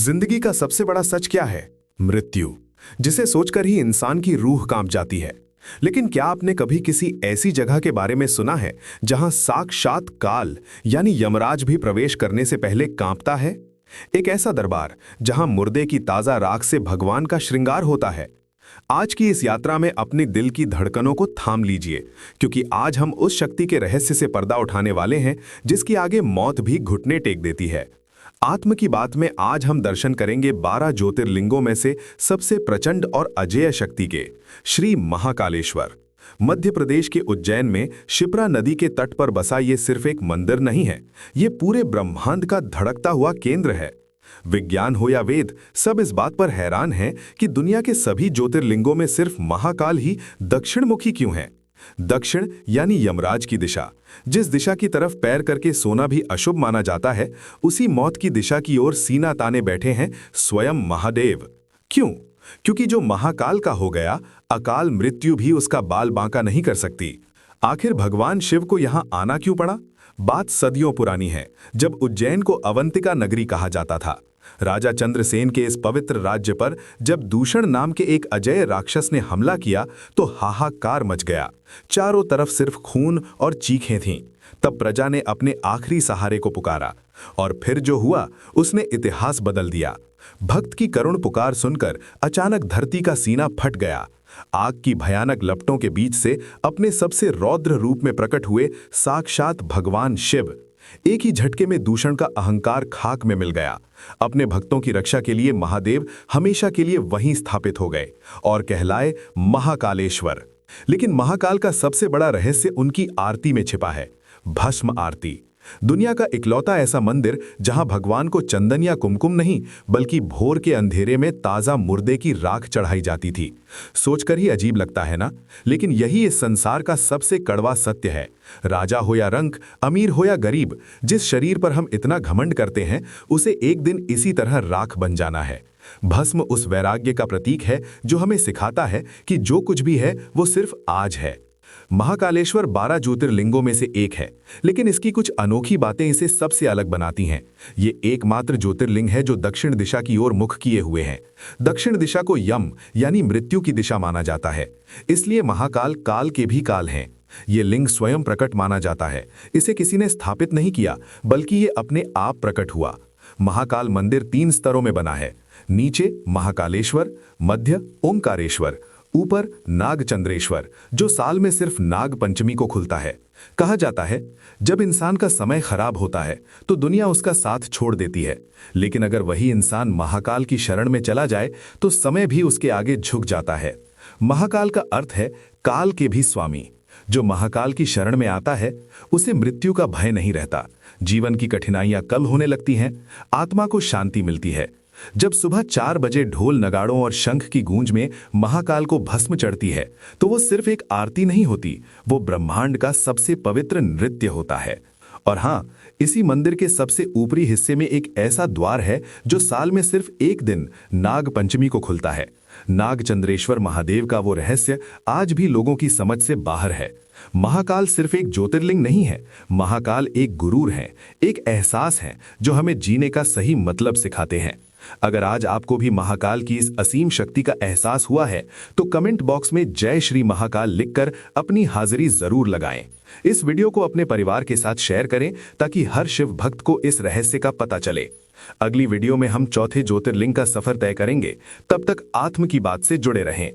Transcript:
जिंदगी का सबसे बड़ा सच क्या है? मृत्यु, जिसे सोचकर ही इंसान की रूह कांप जाती है। लेकिन क्या आपने कभी किसी ऐसी जगह के बारे में सुना है जहां साक्षात काल यानी यमराज भी प्रवेश करने से पहले कांपता है? एक ऐसा दरबार जहां मुर्दे की ताजा राख से भगवान का श्रृंगार होता है। आज की इस यात्रा में अपने दिल की धड़कनों को थाम लीजिए, क्योंकि आज हम उस शक्ति के रहस्य से पर्दा उठाने वाले हैं जिसकी आगे मौत भी घुटने टेक देती है। आत्म की बात में आज हम दर्शन करेंगे 12 ज्योतिर्लिंगों में से सबसे प्रचंड और अजेय शक्ति के श्री महाकालेश्वर। मध्य प्रदेश के उज्जैन में शिप्रा नदी के तट पर बसा ये सिर्फ एक मंदिर नहीं है, ये पूरे ब्रह्मांड का धड़कता हुआ केंद्र है। विज्ञान हो या वेद, सब इस बात पर हैरान हैं कि दुनिया के सभी ज्योतिर्लिंगों में सिर्फ महाकाल ही दक्षिणमुखी क्यों है। दक्षिण यानी यमराज की दिशा। जिस दिशा की तरफ पैर करके सोना भी अशुभ माना जाता है, उसी मौत की दिशा की ओर सीना ताने बैठे हैं स्वयं महादेव। क्यों? क्योंकि जो महाकाल का हो गया, अकाल मृत्यु भी उसका बाल बांका नहीं कर सकती। आखिर भगवान शिव को यहां आना क्यों पड़ा? बात सदियों पुरानी है, जब उज्जैन को अवंतिका नगरी कहा जाता था। राजा चंद्रसेन के इस पवित्र राज्य पर जब दूषण नाम के एक अजय राक्षस ने हमला किया तो हाहाकार मच गया। चारों तरफ सिर्फ खून और चीखें थीं। तब प्रजा ने अपने आखिरी सहारे को पुकारा, और फिर जो हुआ उसने इतिहास बदल दिया। भक्त की करुण पुकार सुनकर अचानक धरती का सीना फट गया। आग की भयानक लपटों के बीच से अपने सबसे रौद्र रूप में प्रकट हुए साक्षात भगवान शिव। एक ही झटके में दूषण का अहंकार खाक में मिल गया। अपने भक्तों की रक्षा के लिए महादेव हमेशा के लिए वहीं स्थापित हो गए और कहलाए महाकालेश्वर। लेकिन महाकाल का सबसे बड़ा रहस्य उनकी आरती में छिपा है, भस्म आरती। दुनिया का इकलौता ऐसा मंदिर जहां भगवान को चंदन या कुमकुम नहीं, बल्कि भोर के अंधेरे में ताजा मुर्दे की राख चढ़ाई जाती थी। सोचकर ही अजीब लगता है ना? लेकिन यही इस संसार का सबसे कड़वा सत्य है। राजा हो या रंक, अमीर हो या गरीब, जिस शरीर पर हम इतना घमंड करते हैं, उसे एक दिन इसी तरह राख बन जाना है। भस्म उस वैराग्य का प्रतीक है जो हमें सिखाता है कि जो कुछ भी है वो सिर्फ आज है। महाकालेश्वर 12 ज्योतिर्लिंगों में से एक है, लेकिन इसकी कुछ अनोखी बातें इसे सबसे अलग बनाती हैं। ये एकमात्र ज्योतिर्लिंग है जो दक्षिण दिशा की ओर मुख किए हुए हैं। दक्षिण दिशा को यम यानी मृत्यु की दिशा माना जाता है, इसलिए महाकाल काल के भी काल हैं। ये लिंग स्वयं प्रकट माना जाता है। इसे किसी ने स्थापित नहीं किया, बल्कि ये अपने आप प्रकट हुआ। महाकाल मंदिर 3 स्तरों में बना है। नीचे महाकालेश्वर, मध्य ओंकारेश्वर, ऊपर नागचंद्रेश्वर, जो साल में सिर्फ नाग पंचमी को खुलता है। कहा जाता है जब इंसान का समय खराब होता है तो दुनिया उसका साथ छोड़ देती है, लेकिन अगर वही इंसान महाकाल की शरण में चला जाए तो समय भी उसके आगे झुक जाता है। महाकाल का अर्थ है काल के भी स्वामी। जो महाकाल की शरण में आता है उसे मृत्यु का भय नहीं रहता। जीवन की कठिनाइयां कल होने लगती हैं, आत्मा को शांति मिलती है। जब सुबह 4 बजे ढोल नगाड़ों और शंख की गूंज में महाकाल को भस्म चढ़ती है तो वो सिर्फ एक आरती नहीं होती, वो ब्रह्मांड का सबसे पवित्र नृत्य होता है। और हाँ, इसी मंदिर के सबसे ऊपरी हिस्से में एक ऐसा द्वार है जो साल में सिर्फ एक दिन नाग पंचमी को खुलता है। नागचंद्रेश्वर महादेव का वो रहस्य आज भी लोगों की समझ से बाहर है। महाकाल सिर्फ एक ज्योतिर्लिंग नहीं है, महाकाल एक गुरूर है, एक एहसास है जो हमें जीने का सही मतलब सिखाते हैं। अगर आज आपको भी महाकाल की इस असीम शक्ति का एहसास हुआ है तो कमेंट बॉक्स में जय श्री महाकाल लिखकर अपनी हाजिरी जरूर लगाएं। इस वीडियो को अपने परिवार के साथ शेयर करें ताकि हर शिव भक्त को इस रहस्य का पता चले। अगली वीडियो में हम चौथे ज्योतिर्लिंग का सफर तय करेंगे। तब तक आत्म की बात से जुड़े रहें।